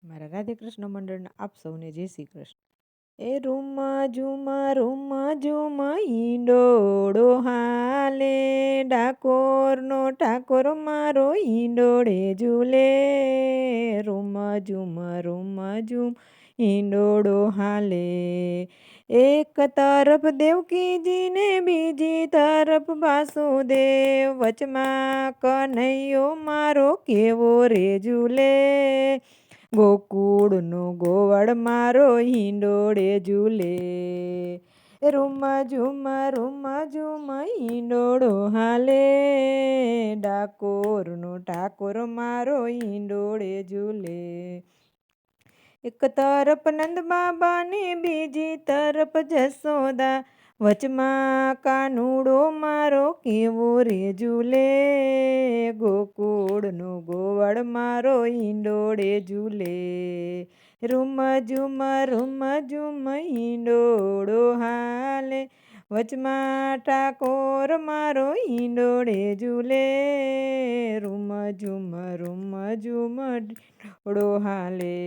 મારા રાધે કૃષ્ણ મંડળના આપ સૌને જય શ્રી કૃષ્ણ. એ રૂમ ઈંડોળો હાલે, ડાકોરનો ઠાકોર મારો ઈંડોળે ઝૂલે. રૂમ ઝૂમ ઈંડોળો હાલે. એક તરફ દેવકીજી ને બીજી તરફ વાસુદેવ, વચમાં કનૈયો મારો કેવો રે ઝૂલે. ગોકુળનો ગોવાળ મારો હિંડોળે ઝૂલે. રૂમ ઝૂમ હિંડોળો હાલે, ડાકોરનો ઠાકોર મારો હિંડોળે ઝૂલે. એક તરફ નંદ બાબા ને બીજી તરફ જશોદા, વચમાં કાનુડો મારો કેવો રે ઝૂલે. ગોકુળનો ગોવાળ મારો હિંડોળે ઝૂલે. રૂમ ઝૂમ હિંડોળો હાલે, વચમાં ઠાકોર મારો હિંડોળે ઝૂલે. રૂમ ઝૂમ હિંડોળો હાલે.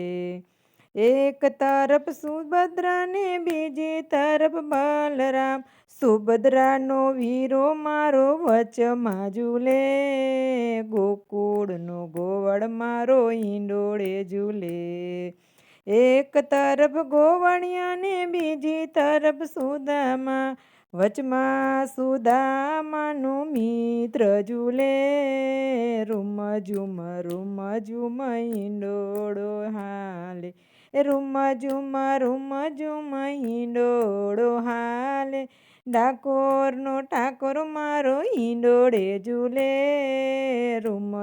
એક તરફ સુભદ્રા ને બીજી તરફ બલરામ, સુભદ્રાનો વીરો મારો વચમાં ઝૂલે. ગોકુળનો ગોવાળ મારો હિંડોળે ઝૂલે. એક તરફ ગોવણિયા ને બીજી તરફ સુદામા, વચમાં સુદામાનો મિત્ર ઝૂલે. રૂમ ઝૂમ હિંડોળો હાલે. રૂમ ઝૂમ હિંડોળો હાલે, ડાકોરનો ઠાકોર મારો હિંડોળે ઝૂલે. રૂમ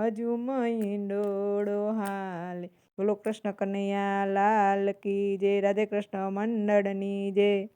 ઝૂમ હિંડોળો હાલે. બોલો કૃષ્ણ કનૈયા લાલ કી જય. રાધે કૃષ્ણ મંડળની જય.